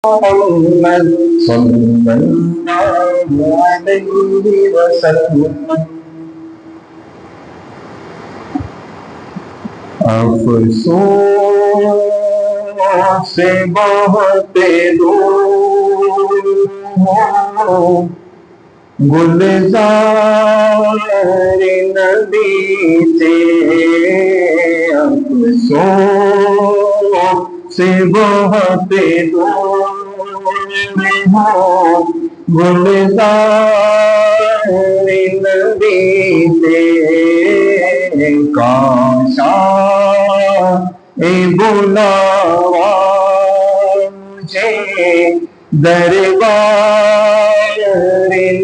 محمد صلی اللہ علیہ وسلم۔ افسوس سے بہت دور ہوں گلزار نبی سے، افسوس سے بہت دور ہوں گلزار نبی سے، کاش بلاوا مجھے دربار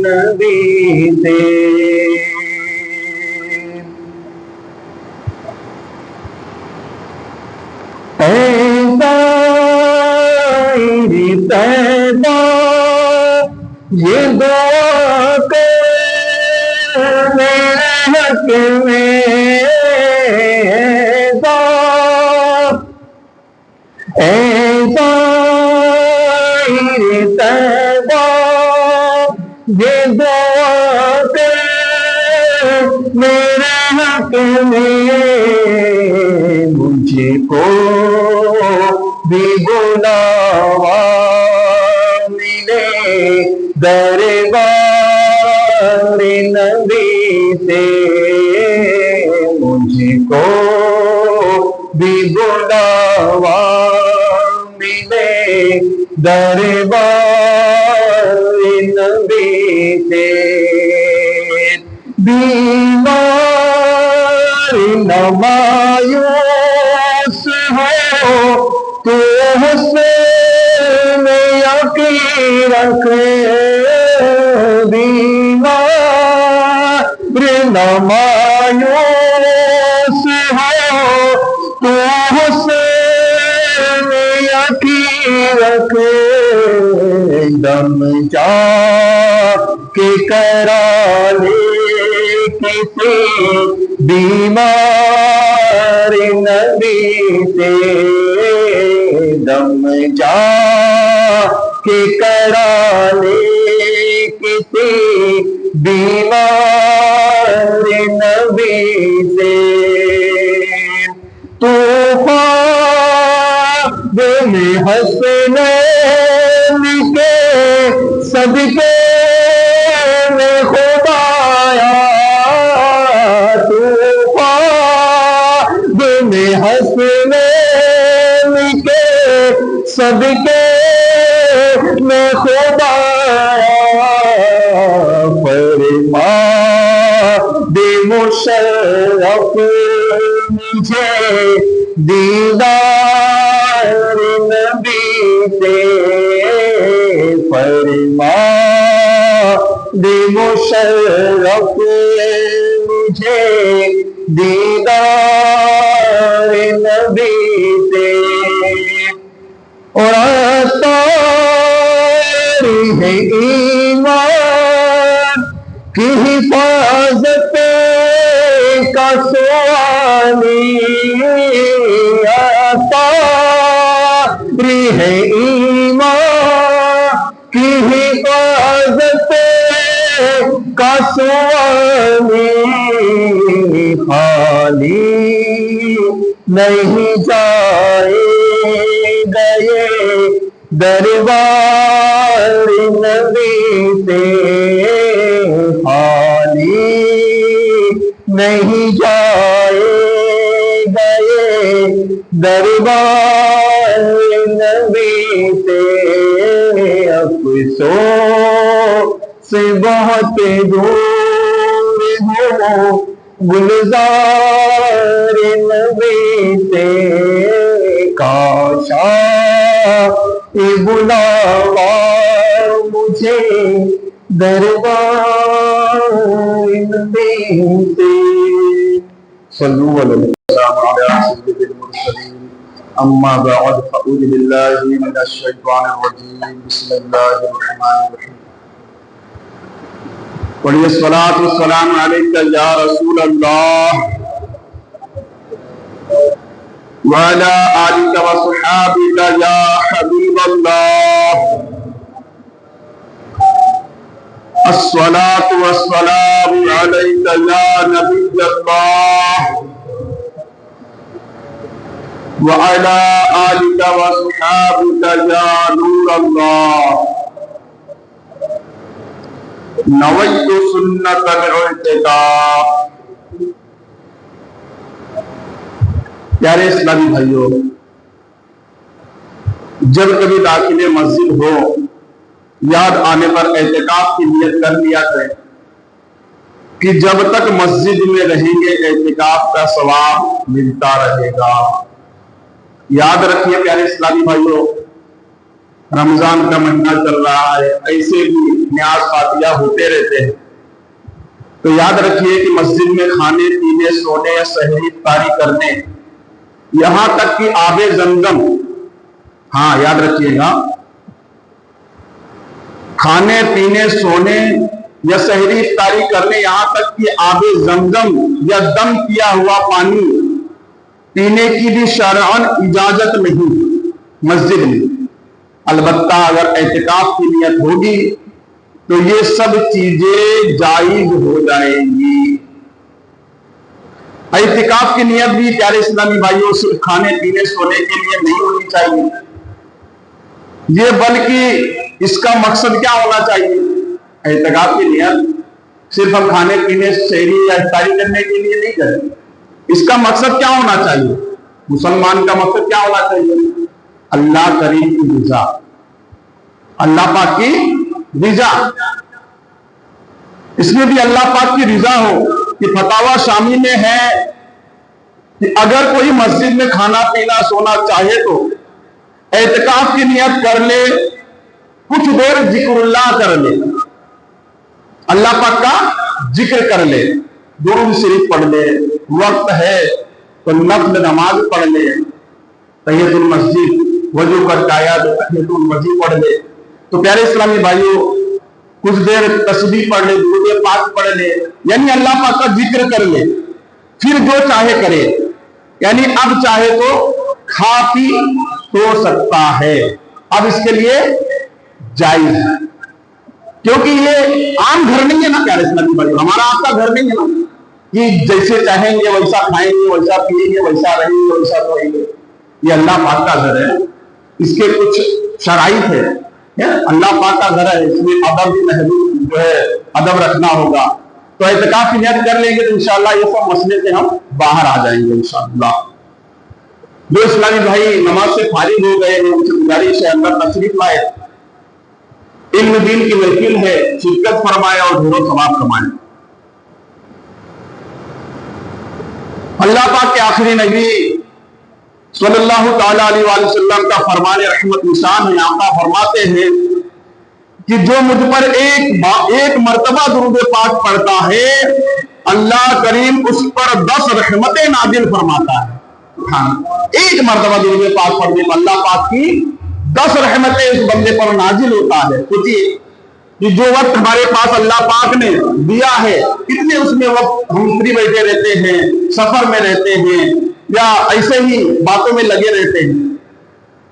نبی سے۔ اے طاہر طیبہ یہ دعا کر میرے حق میں، اے طاہر طیبہ یہ دعا کر میرے حق میں، مجھے کو بھی بلاوا ملے دربار نبی سے، مجھے کو بھی بلاوا ملے دربار نبی سے۔ بیمار نہ مایوس ہو تو حسن یقین رکھ، بیمار نہ مایوس ہو تو حسن یقین رکھ، دم جا کے کرا لے کسی بیمار نبی سے، دم جا کے کرا لے کسی بیمار نبی سے۔ طوفان میں حسنین کے صدقے میں خدایا، طوفان میں حسنین کے صدقے میں خدایا، فرما دے مشرف مجھے دیدار نبی سے، فرما دے مشرف مجھے دیدار نبی سے۔ اور تاریخ ایمان کی حفاظت کا سوالی، تاریخ ایمان کی حفاظت کا سوالی، خالی نہیں جائے گئے دربار نبی سے، خالی نہیں جائے گئے دربار نبی سے، افسوس سے بہت دور ہو گلزار نبی سے، کاش بلاوا مجھے دربار نبی سے۔ صلو علی السلام علی سید المرسلین، اما بعد فاعوذ باللہ من الشیطان الرجیم، بسم اللہ الرحمن الرحیم۔ پڑھیے الصلاۃ والسلام علیک یا رسول اللہ وعلى آلك وصحابك يا حبيب الله الصلاة والسلام عليك يا نبي الله وعلى آلك وصحابك يا نور الله نويت سنة الاعتكاف. پیارے اسلامی بھائیوں، جب کبھی داخل مسجد ہو، یاد آنے پر اعتکاف کی نیت کر لیا کریں کہ جب تک مسجد میں رہیں گے اعتکاف کا ثواب ملتا رہے گا. یاد رکھیے پیارے اسلامی بھائیوں، رمضان کا مہینہ چل رہا ہے، ایسے بھی نیاز فاتحہ ہوتے رہتے ہیں، تو یاد رکھیے کہ مسجد میں کھانے پینے سونے یا سحری افطاری کرنے، یہاں تک کہ آب زمزم، ہاں یاد رکھیے گا، کھانے پینے سونے یا سحری افطاری کرنے، یہاں تک کہ آب زمزم یا دم کیا ہوا پانی پینے کی بھی شرعاً اجازت نہیں مسجد میں. البتہ اگر اعتکاف کی نیت ہوگی تو یہ سب چیزیں جائز ہو جائیں گی. اعتکاف کی نیت بھی پیارے اسلامی بھائیوں صرف کھانے پینے سونے کے لیے نہیں ہونی چاہیے، یہ بلکہ اس کا مقصد کیا ہونا چاہیے؟ اعتکاف کی نیت صرف ہم کھانے پینے سحری یا افطاری کرنے کے لیے نہیں کریں. اس کا مقصد کیا ہونا چاہیے؟ مسلمان کا مقصد کیا ہونا چاہیے؟ اللہ کریم کی رضا، اللہ پاک کی رضا. اس میں بھی اللہ پاک کی رضا ہو کہ فتاوی شامی میں ہے کہ اگر کوئی مسجد میں کھانا پینا سونا چاہے تو اعتکاف کی نیت کر لے، کچھ دیر ذکر اللہ کر لے، اللہ پاک کا ذکر کر لے، درود شریف پڑھ لے، وقت ہے تو نفل نماز پڑھ لے، تحیۃ المسجد وضو کر کے آیا تو تحیۃ المسجد پڑھ لے. تو پیارے اسلامی بھائیوں، کچھ دیر تسبیح پڑھ لے، درود پاک پڑھ لے، یعنی اللہ پاک کا ذکر کر لے، پھر جو چاہے کرے. یعنی اب چاہے تو کھا پی سو سکتا ہے، اب اس کے لیے جائز ہے، کیونکہ یہ عام گھر نہیں ہے نا پیارے اسلامی بھائیوں، ہمارا آپ کا گھر نہیں ہے نا کہ جیسے چاہیں گے ویسا کھائیں گے، ویسا پیئیں گے، ویسا رہیں گے، ویسا سوئیں گے. یہ اللہ پاک کا گھر ہے، اس کے کچھ شرائط ہے. اللہ پاک کا گھر ہے، اس میں ادب جو ہے ادب رکھنا ہوگا. تو اعتکاف کی نیت کر لیں گے تو انشاءاللہ یہ سب مسئلے سے ہم باہر آ جائیں گے انشاءاللہ. جو اسلامی بھائی نماز سے فارغ ہو گئے ہیں، ان سے گزارش ہے اندر تشریف لائے، علم دین کی محفل ہے، شرکت فرمائے اور ڈھیر و ثواب کمائے. اللہ پاک کے آخری نبی صلی اللہ تعالیٰ علیہ وآلہ وسلم کا فرمان رحمت نشان ہے. آقا فرماتے ہیں کہ جو مجھ پر ایک مرتبہ درود پاک پڑھتا ہے، اللہ کریم اس پر 10 رحمتیں نازل فرماتا ہے. ایک مرتبہ درود پاک پڑھنے پر اللہ پاک کی 10 رحمتیں اس بندے پر نازل ہوتا ہے. سوچیے کہ جو وقت ہمارے پاس اللہ پاک نے دیا ہے، کتنے اس میں وقت ہم فری بیٹھے رہتے ہیں، سفر میں رہتے ہیں یا ایسے ہی باتوں میں لگے رہتے ہیں.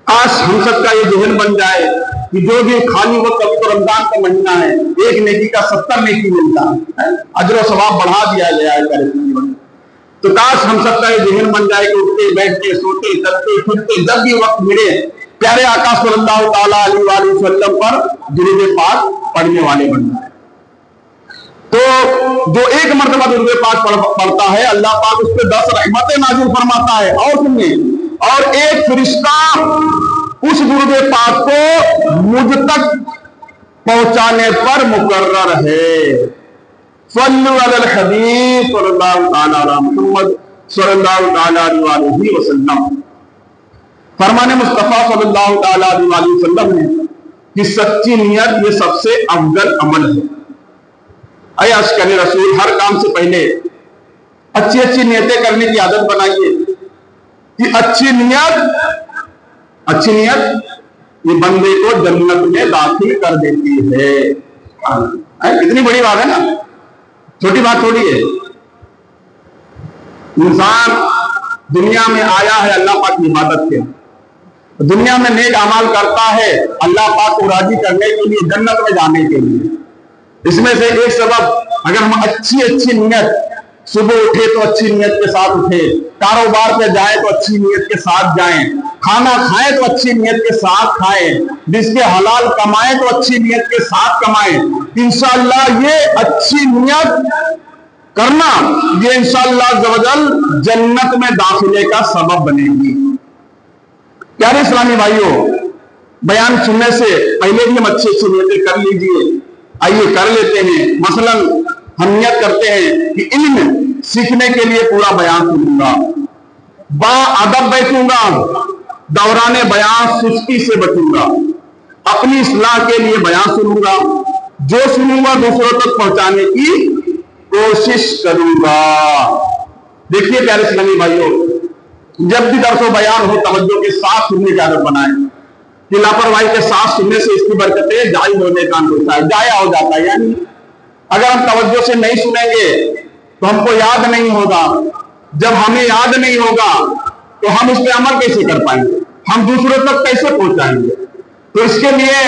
کاش ہم سب کا یہ ذہن بن جائے کہ جو بھی خالی وقت، ابھی تو رمضان کا مہینہ ہے، ایک نیکی کا 70 نیکی ملتا ہے، اجر و ثواب بڑھا دیا گیا ہے. تو کاش ہم سب کا یہ ذہن بن جائے کہ اٹھتے بیٹھتے سوتے چلتے پھرتے جب بھی وقت ملے پیارے آقا صلی اللہ تعالیٰ علیہ وآلہ وسلم پر درود پاک پڑھنے والے بن جائے. تو جو ایک مرتبہ درود پاک پڑھتا ہے، اللہ پاک اس پہ 10 رحمتیں نازل فرماتا ہے. اور سنیے، اور ایک فرشتہ اس درود پاک کو مجھ تک پہنچانے پر مقرر ہے. صلو علی الحبیب صلی اللہ تعالیٰ علی محمد صلی اللہ تعالیٰ علیہ وسلم. فرمان مصطفیٰ صلی اللہ تعالیٰ علیہ وسلم نے کہ سچی نیت یہ سب سے افضل عمل ہے. اے عاشقان رسول، ہر کام سے پہلے اچھی نیتیں کرنے کی عادت بنائیے کہ اچھی نیت یہ بندے کو جنت میں داخل کر دیتی ہے. کتنی بڑی بات ہے نا، چھوٹی بات تھوڑی ہے. انسان دنیا میں آیا ہے اللہ پاک کی عبادت کے، دنیا میں نیک اعمال کرتا ہے اللہ پاک کو راضی کرنے کے لیے، جنت میں جانے کے لیے. اس میں سے ایک سبب، اگر ہم اچھی نیت، صبح اٹھے تو اچھی نیت کے ساتھ اٹھے، کاروبار پہ جائیں تو اچھی نیت کے ساتھ جائیں، کھانا کھائیں تو اچھی نیت کے ساتھ کھائیں، جس کے حلال کمائیں تو اچھی نیت کے ساتھ کمائیں، انشاءاللہ یہ اچھی نیت کرنا یہ انشاءاللہ عز و جل جنت میں داخلے کا سبب بنے گی۔ پیارے اسلامی بھائیوں، بیان سننے سے پہلے بھی ہم اچھی نیتیں کر لیجئے، آئیے کر لیتے ہیں۔ مثلا ہم نیت کرتے ہیں کہ علم سیکھنے کے لیے پورا بیان سنوں گا، با ادب بیٹھوں گا، دوران بیان سستی سے بچوں گا، اپنی اصلاح کے لیے بیان سنوں گا، جو سنوں گا دوسروں تک پہنچانے کی کوشش کروں گا۔ دیکھیے پیارے اسلامی بھائیوں، جب بھی درس و بیان ہو توجہ کے ساتھ سننے کی عادت بنائیں، کہ لاپرواہی کے ساتھ سننے سے اس کی برکتیں ضائع ہونے کا ہوتا ہے، ضائع ہو جاتا ہے۔ یعنی اگر ہم توجہ سے نہیں سنیں گے تو ہم کو یاد نہیں ہوگا، جب ہمیں یاد نہیں ہوگا تو ہم اس پہ عمل کیسے کر پائیں گے، ہم دوسروں تک کیسے پہنچائیں گے؟ تو اس کے لیے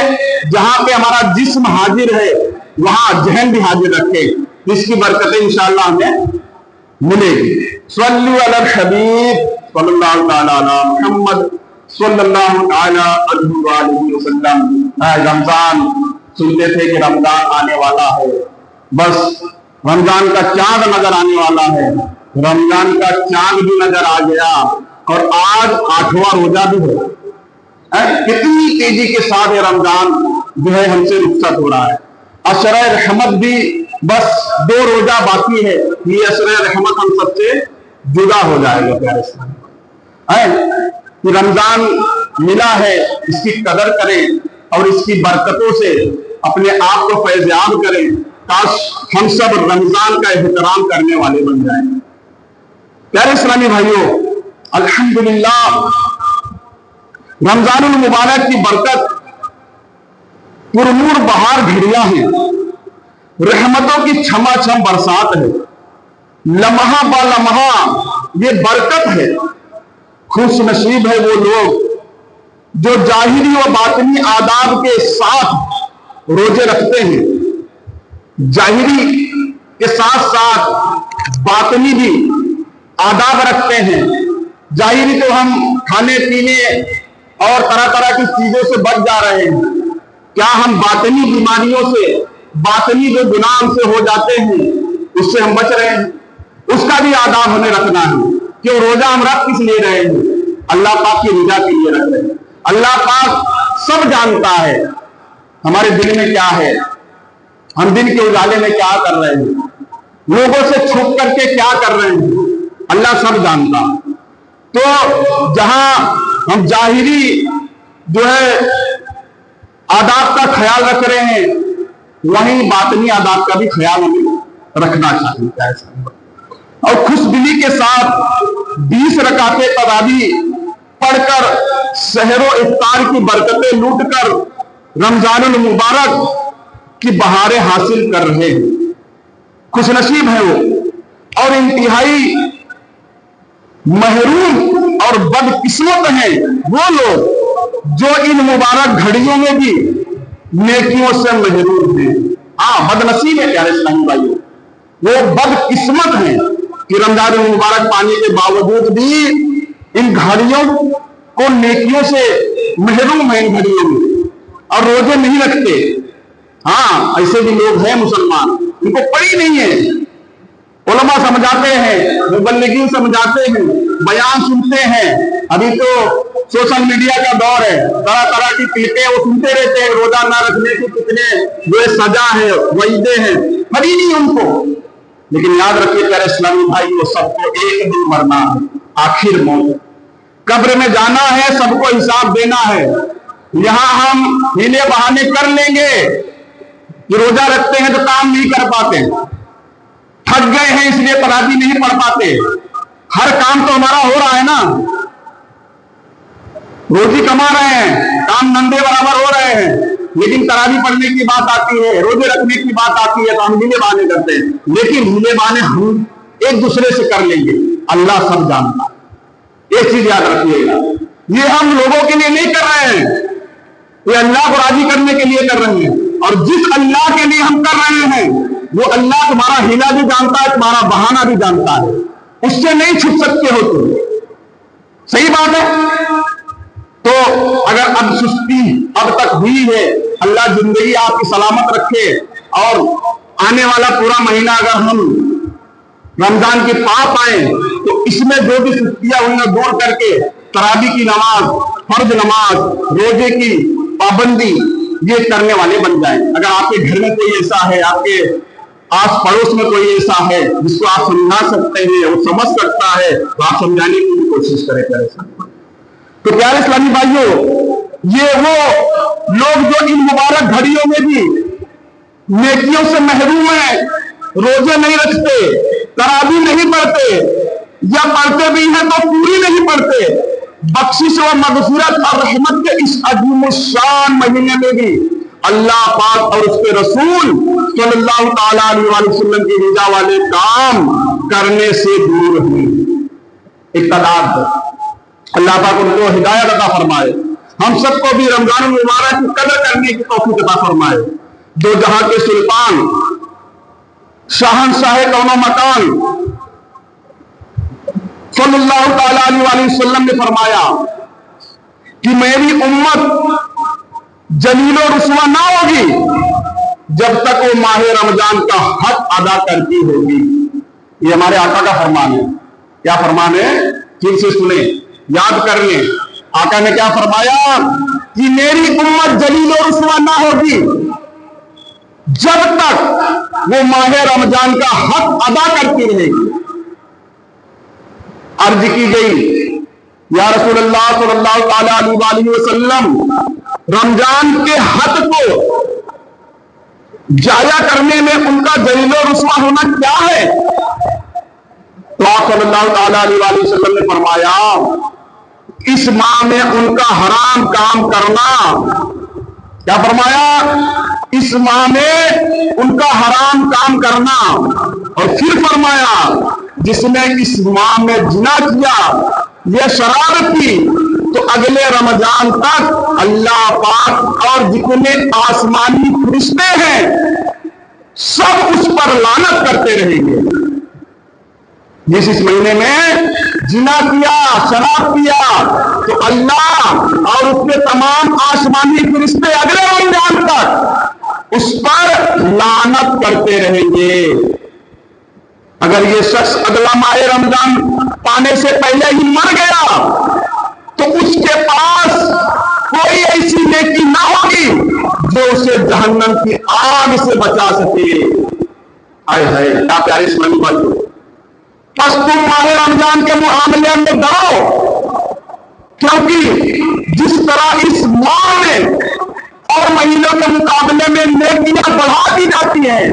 جہاں پہ ہمارا جسم حاضر ہے وہاں ذہن بھی حاضر رکھے، جس کی برکتیں انشاءاللہ ہمیں ملے گی۔ صلو علی الحبیب صلی اللہ تعالی علی محمد صلی اللہ تعالی علیہ وسلم۔ رمضان سنتے تھے کہ رمضان آنے والا ہے، بس رمضان کا چاند نظر آنے والا ہے، رمضان کا چاند بھی نظر آ گیا، اور آج 8واں روزہ بھی ہے۔ کتنی تیزی کے ساتھ یہ رمضان جو ہے ہم سے رخصت ہو رہا ہے۔ عشرہ رحمت بھی بس 2 روزہ باقی ہے، یہ عشرہ رحمت ہم سب سے جدا ہو جائے گا۔ پیارے اسلام، رمضان ملا ہے، اس کی قدر کریں اور اس کی برکتوں سے اپنے آپ کو فیضیاب کریں۔ کاش ہم سب رمضان کا احترام کرنے والے بن جائیں۔ پیارے اسلامی بھائیوں، الحمدللہ رمضان المبارک کی برکت پرنور بہار گھڑیاں ہیں، رحمتوں کی چھما چھم برسات ہے، لمحہ با لمحہ یہ برکت ہے۔ خوش نصیب ہے وہ لوگ جو ظاہری و باطنی آداب کے ساتھ روزے رکھتے ہیں، ظاہری کے ساتھ ساتھ باطنی بھی آداب رکھتے ہیں۔ ظاہری تو ہم کھانے پینے اور طرح طرح کی چیزوں سے بچ جا رہے ہیں، کیا ہم باطنی بیماریوں سے، باطنی جو گناہ سے ہو جاتے ہیں اس سے ہم بچ رہے ہیں؟ اس کا بھی آداب ہمیں رکھنا ہے کہ روزہ ہم رکھ کس لیے رہے ہیں؟ اللہ پاک کی رضا کے لیے رکھ رہے ہیں۔ اللہ پاک سب جانتا ہے ہمارے دل میں کیا ہے، ہم دن کے اجالے میں کیا کر رہے ہیں، لوگوں سے چھپ کر کے کیا کر رہے ہیں، اللہ سب جانتا۔ تو جہاں ہم ظاہری جو ہے آداب کا خیال رکھ رہے ہیں، وہیں باطنی آداب کا بھی خیال ہمیں رکھنا چاہیے۔ اور خوش دلی کے ساتھ 20 رکعتیں تراویح پڑھ کر سحر و افطار کی برکتیں لوٹ کر رمضان المبارک کی بہاریں حاصل کر رہے ہیں، خوش نصیب ہے وہ۔ اور انتہائی محروم اور بدقسمت ہیں وہ لوگ جو ان مبارک گھڑیوں میں بھی نیکیوں سے محروم ہیں۔ بد نصیب ہے پیارے اسلامی بھائیوں، وہ بدقسمت ہیں کہ رمضان المبارک پانے کے باوجود بھی ان گھڑیوں کو نیکیوں سے محروم ہیں، ان گھڑیوں میں، اور روزے نہیں رکھتے۔ ایسے بھی لوگ ہیں مسلمان، ان کو پڑھی نہیں ہے، علماء سمجھاتے ہیں، مبلغین سمجھاتے ہیں، بیان سنتے ہیں۔ ابھی تو سوشل میڈیا کا دور ہے، طرح طرح کی ٹیپیں وہ سنتے رہتے ہیں، روزہ نہ رکھنے کی کتنے جو سزا ہے، وعیدیں ہیں، پڑھی نہیں ان کو۔ لیکن یاد رکھیے پیارے اسلامی بھائی، وہ سب کو ایک دن مرنا ہے، آخر موت، قبر میں جانا ہے، سب کو حساب دینا ہے۔ یہاں ہم ہیلے بہانے کر لیں گے کہ روزہ رکھتے ہیں تو کام نہیں کر پاتے، تھک گئے ہیں اس لیے تراویح نہیں پڑھ پاتے، ہر کام تو ہمارا ہو رہا ہے نا، روزی کما رہے ہیں، کام نندے برابر ہو رہے ہیں، لیکن تراویح پڑھنے کی بات آتی ہے، روزے رکھنے کی بات آتی ہے تو ہم ہیلے بہانے کرتے ہیں۔ لیکن ہیلے بہانے ہم ایک دوسرے سے کر لیں گے، اللہ سب جانتا۔ ایک چیز یاد رکھیے گا، یہ ہم لوگوں کے لیے نہیں کر رہے ہیں، یہ اللہ کو راضی کرنے کے لیے کر رہے ہیں، اور جس اللہ کے لیے ہم کر رہے ہیں وہ اللہ تمہارا ہیلا بھی جانتا ہے، تمہارا بہانہ بھی جانتا ہے، اس سے نہیں چھپ سکتے ہو تم۔ صحیح بات ہے۔ تو اگر اب سستی اب تک ہوئی ہے، اللہ زندگی آپ کی سلامت رکھے، اور آنے والا پورا مہینہ اگر ہم رمضان کے پاس آئیں تو اس میں جو بھی سستیاں ہوئی ہیں دور کر کے تراویح کی نماز، فرض نماز، روزے کی پابندی یہ کرنے والے بن جائیں۔ اگر آپ کے گھر میں کوئی ایسا ہے، آپ کے آس پڑوس میں کوئی ایسا ہے جس کو آپ سمجھا سکتے ہیں، وہ سمجھ سکتا ہے، تو آپ سمجھانے کی بھی کوشش کریں۔ تو پیارے اسلامی بھائیوں، یہ وہ لوگ جو ان مبارک گھڑیوں میں بھی نیکیوں سے محروم ہیں، روزے نہیں رکھتے، تراویح نہیں پڑھتے، یا پڑھتے بھی ہیں تو پوری نہیں پڑھتے، بخشش و مغفرت اور رحمت کے اس عظیم الشان مہینے میں بھی اللہ پاک اور اس کے رسول صلی اللہ تعالیٰ علیہ وسلم کی رضا والے کام کرنے سے دور ہیں۔ اقتدار اللہ پاک ان کو ہدایت عطا فرمائے، ہم سب کو بھی رمضان المبارک کی قدر کرنے کی توفیق عطا فرمائے۔ دو جہاں کے سلطان شاہنشاہ کون و مکان صلی اللہ تعالیٰ علیہ وسلم نے فرمایا کہ میری امت جلیل و رسوا نہ ہوگی جب تک وہ ماہ رمضان کا حق ادا کرتی ہوگی۔ یہ ہمارے آقا کا فرمان ہے۔ کیا فرمان ہے؟ ٹھیک سے سنیں، یاد کر لیں۔ آقا نے کیا فرمایا کہ میری امت جلیل و رسوا نہ ہوگی جب تک وہ ماہ رمضان کا حق ادا کرتی رہے گی۔ عرض کی گئی یا رسول اللہ صلی اللہ تعالیٰ علیہ وسلم، رمضان کے حق کو جایا کرنے میں ان کا جلیل و رسوا ہونا کیا ہے؟ تو آپ صلی اللہ تعالیٰ علیہ وسلم نے فرمایا اس ماہ میں ان کا حرام کام کرنا۔ کیا فرمایا؟ اس ماہ میں ان کا حرام کام کرنا، اور پھر فرمایا جس نے اس ماہ میں زنا کیا یا شراب پی تو اگلے رمضان تک اللہ پاک اور جتنے آسمانی فرشتے ہیں سب اس پر لعنت کرتے رہیں گے۔ جس اس مہینے میں زنا کیا، شراب پیا تو اللہ اور اس کے تمام آسمانی فرشتے اگلے رمضان تک اس پر لعنت کرتے رہیں گے۔ اگر یہ شخص اگلا ماہ رمضان پانے سے پہلے ہی مر گیا تو اس کے پاس کوئی ایسی نیکی نہ ہوگی جو اسے جہنم کی آگ سے بچا سکے۔ آئے ہائے کیا پیارے اسلامی بھائیو، بس تم ماہ رمضان کے معاملے میں ڈرو، کیونکہ جس طرح اس ماہ میں اور مہینوں کے مقابلے میں نیکیاں بڑھا دی جاتی ہیں،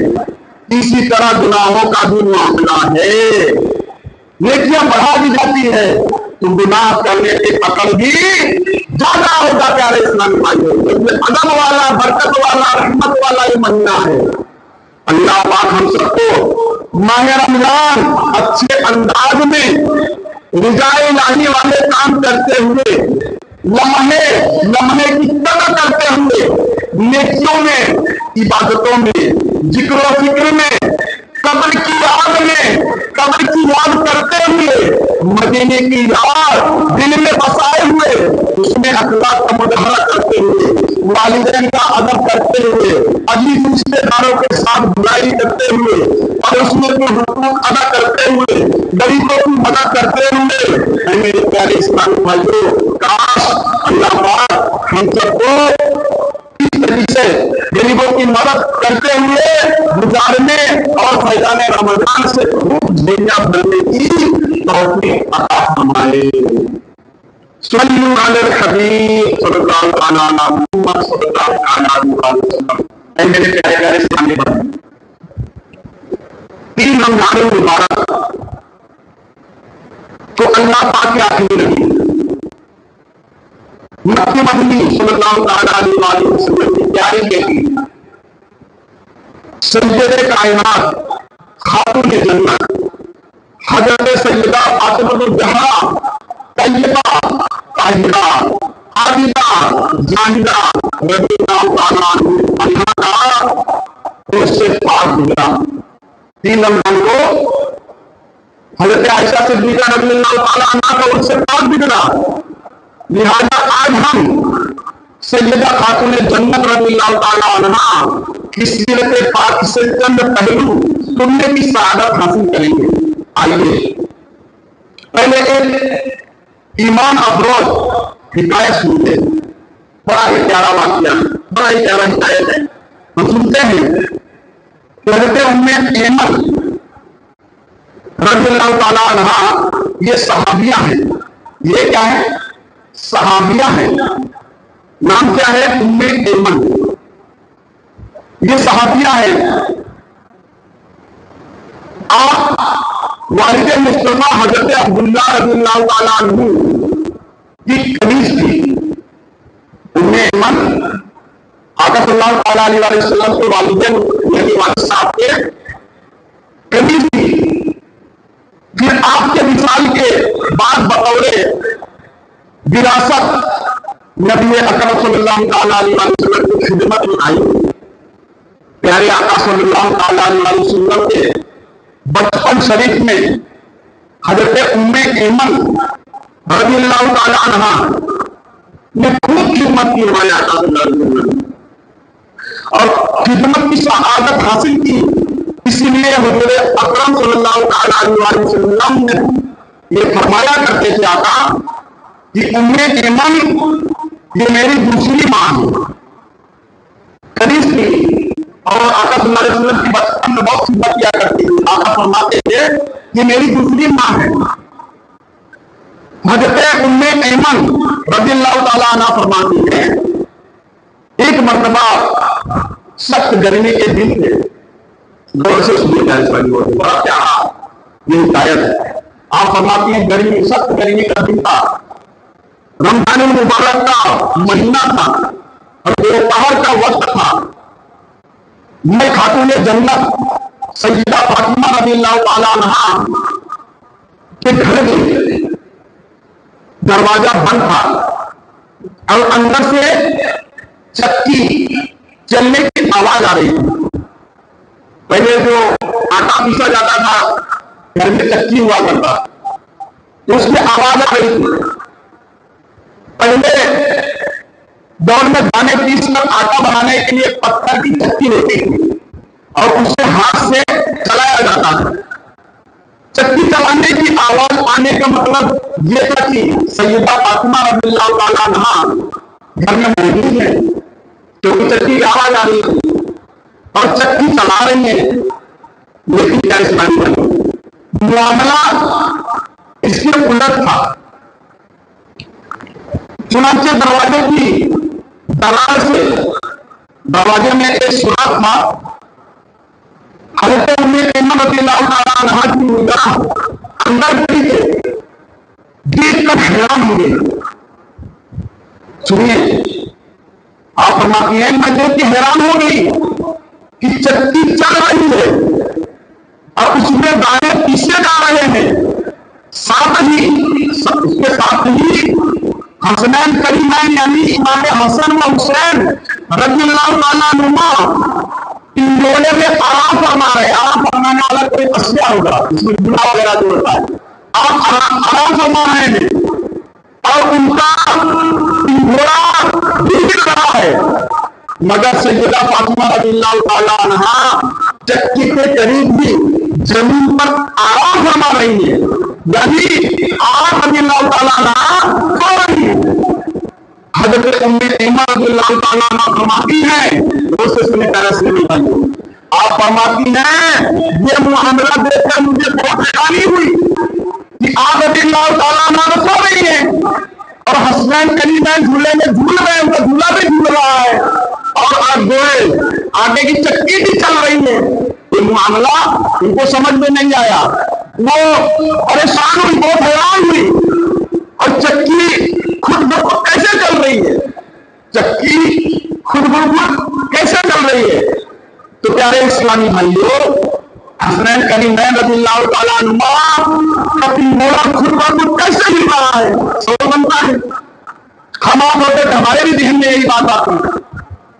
اسی طرح گناہوں کا بھی معاملہ ہے، نیکیاں بڑھا دی جاتی ہے تو گناہ کرنے کی پکڑ بھی زیادہ ہوگا۔ پیارے اسلامی بھائیوں، ادب والا، برکت والا، رحمت والا یہ مہینہ ہے۔ اللہ پاک ہم سب کو ماہ رمضان اچھے انداز میں رضا الہی والے کام کرتے ہوئے، لمحے لمحے کی قدر کرتے ہوئے، نیکیوں میں، عبادتوں میں، ذکر و فکر میں، قبر کی یاد میں، قبر کی یاد کرتے ہوئے، مدینے کی یاد دل میں بسائے ہوئے، اس میں اخلاق کا مظاہرہ کرتے ہوئے، والدین کا ادب کرتے ہوئے، عزیز رشتے داروں کے ساتھ بھلائی کرتے ہوئے، اور اس میں کوئی حقوق ادا کرتے ہوئے، غریبوں کی مدد کرتے ہوئے، میرے پیارے اسلامی بھائیوں، کاش اللہ پاک ہم سب کو اس طریقے سے غریبوں کی مدد کرتے ہوئے گزارنے اور فیضان رمضان سے خوب جھیلیاں بننے کی توفیق عطا فرمائے۔ صلو علی الحبیب صلی اللہ تعالیٰ علی محمد صلی اللہ تعالیٰ علیہ وسلم۔ اے میرے پیارے پیارے اسلامی بھائی، 3 رمضان المبارک تو اللہ پاک کے آخری نبی مکی مدنی صلی اللہ تعالیٰ علیہ وسلم کی پیاری بیٹی سیدہ کائنات خاتون جنت حضرت سیدہ فاطمہ الزہرا طیبہ طاہرہ عابدہ زاہدہ رضی اللہ تعالیٰ عنہا کا تو اس سے پاک گزرا. 3 رمضان کو حضرت عائشہ صدیقہ رضی اللہ تعالیٰ عنہ کا اس سے پاک گزرا. لہذا آج ہم سیدہ خاتون جنت رضی اللہ تعالیٰ عنہ کی سیرت پاک سے چند پہلو سننے کی سعادت حاصل کریں گے. آئیے پہلے ایک ایمان افروز حکایت سنتے ہیں. بڑا ہی پیارا واقعہ، بڑا ہی پیارا حکایت ہے. ہم سنتے ہیں کہ حضرت ام ایمن رضی اللہ تعالیٰ عنہ یہ صحابیہ ہیں. یہ کیا ہے؟ صحابیہ ہیں. نام کیا ہے؟ ام ایمن. یہ صحابیہ ہیں. آپ والد مصطفیٰ حضرت عبداللہ رضی اللہ تعالیٰ عنہ کی قمیص تھی. ام ایمن آقا صلی اللہ تعالیٰ علیہ وسلم کے والدین یعنی والد صاحب کے قمیص تھی. پھر آپ کے وصال کے بعد بطور وراثت نبی اکرم صلی اللہ تعالیٰ علیہ وسلم کی خدمت میں آئی. پیارے آقا صلی اللہ تعالیٰ علیہ وسلم کے بچپن شریف میں حضرت ام ایمن رضی اللہ تعالیٰ عنہ نے خوب خدمت کی ہمارے آقا صلی اللہ علیہ وسلم اور خدمت کی سعادت حاصل کی. اسی لیے حضور اکرم صلی اللہ تعالیٰ علیہ وسلم نے یہ فرمایا کرتے تھے آقا کہ ام ایمن یہ میری دوسری ماں ہے. قریب تھی اور آقا صلی اللہ علیہ وسلم کی بچپن میں بہت خدمت کیا کرتی تھی. آقا فرماتے تھے یہ میری دوسری ماں ہے. حضرت ام ایمن رضی اللہ تعالیٰ عنہ فرماتی ہے ایک مرتبہ سخت گرمی کے دن تھے. غور سے سنیے گا اس والی بڑا پیارا یہ ہدایت ہے. آپ فرماتی ہیں گرمی سخت گرمی کا دن تھا. رمضان المبارک کا مہینہ تھا اور دوپہر کا وقت تھا. میں خاتون جنت سیدہ فاطمہ رضی اللہ تعالیٰ عنہ کے گھر گئی. دروازہ بند تھا اور اندر سے چکی چلنے کی آواز آ رہی تھی. پہلے جو آٹا پیسا جاتا تھا گھر میں چکی ہوا کرتا تو اس میں آواز آ رہی تھی. پہلے دور میں دانے پیس کر آٹا بنانے کے لیے پتھر کی چکی ہوتی تھی اور اسے ہاتھ سے چلایا جاتا تھا. چکی چلانے کی آواز آنے کا مطلب یہ تھا کہ سیدہ فاطمہ رضی اللہ تعالیٰ عنہ گھر میں موجود ہے کیونکہ چکی کی آواز آ رہی ہے اور چکی چلا رہی ہے. لیکن کیا اسلامی معاملہ اس کے الٹ تھا. چنانچہ دروازے کی دلال سے دروازے میں ایک سوراخ تھا. حضرت ام ایمن رضی اللہ تعالیٰ عنہ کی نگاہ اندر گئی ہے. دیکھ کر حیران ہو گئی. سنیے آپ فرماتی ہیں میں دیکھ کے حیران ہو گئی کہ چکی چل رہی ہے اور اس میں دانے پیسے جا رہے ہیں. ساتھ ہی اس کے ساتھ ہی حسنین کریمین یعنی امام حسن و حسین رضی اللہ تعالیٰ عنہما ان دونوں میں آرام فرما رہے. آرام فرمانے والا کوئی اشیاء ہوگا اس میں گناہ وغیرہ جو ہوتا ہے. آپ آرام فرما رہے ہیں اور ان کا گھوڑا بگڑ رہا ہے. مگر سیدہ فاطمہ رضی اللہ تعالیٰ عنہ چکی کے قریب بھی زمین پر آرام فرما رہی ہے. یعنی آپ رضی اللہ تعالیٰ عنہ سو رہی ہے. حضرت ام ایمن رضی اللہ تعالیٰ عنہ فرماتی ہیں اس سے سنے پیرا سے نہیں بھائی آپ فرماتی ہیں یہ معاملہ دیکھ کر مجھے بہت حیرانی ہوئی کہ آپ رضی اللہ تعالیٰ عنہ سو رہی ہیں اور حسنین کریمین جھولے میں جھول رہے ہیں. ان کا جھولا بھی جھول رہا ہے اور گوئے آگے کی چکی بھی چل رہی ہے. یہ معاملہ ان کو سمجھ میں نہیں آیا. وہ پریشان ہوئی, بہت حیران ہوئی. اور چکی خود بخود کیسے چل رہی ہے؟ چکی خود بخود کیسے چل رہی ہے؟ تو پیارے اسلامی بھائیوں حسنین کریمین رضی اللہ تعالیٰ عنہما اپنی مولا خود بخود کیسے ہل رہا ہے؟ سوال بنتا ہے. ہم آپ ہوتے ہمارے بھی ذہن میں یہی بات آتی ہے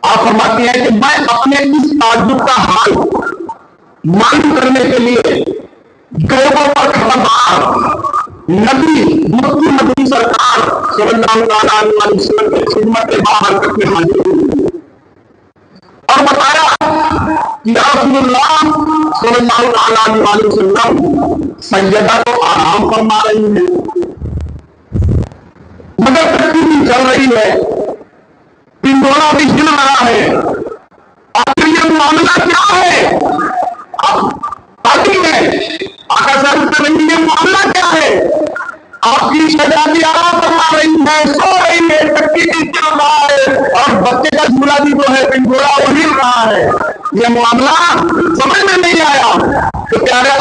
آپ فرماتی ہیں کہ میں اپنے اس تعجب کا حال معلوم کرنے کے لیے لوگوں پر خبردار نبی مفتی مدنی سرکار صلی اللہ علیہ وسلم کی خدمت باہر کرتے حاضر ہوئی اور بتایا کہ رسول اللہ صلی اللہ علیہ وسلم سیدہ کو آرام فرما رہی ہے مگر تکلیف چل رہی ہے، پنڈولا بھی ہل رہا ہے، اور یہ معاملہ کیا ہے؟ آقا صاحب کر رہی ہے معاملہ کیا ہے؟ آپ کی شہزادی آرام فرما رہی ہے، سو رہی ہے، تکلیف چل رہا ہے، اور بچے کا جھولا بھی جو ہے پنڈولا وہ ہل رہا ہے، یہ معاملہ سمجھ میں نہیں آیا تو پیارے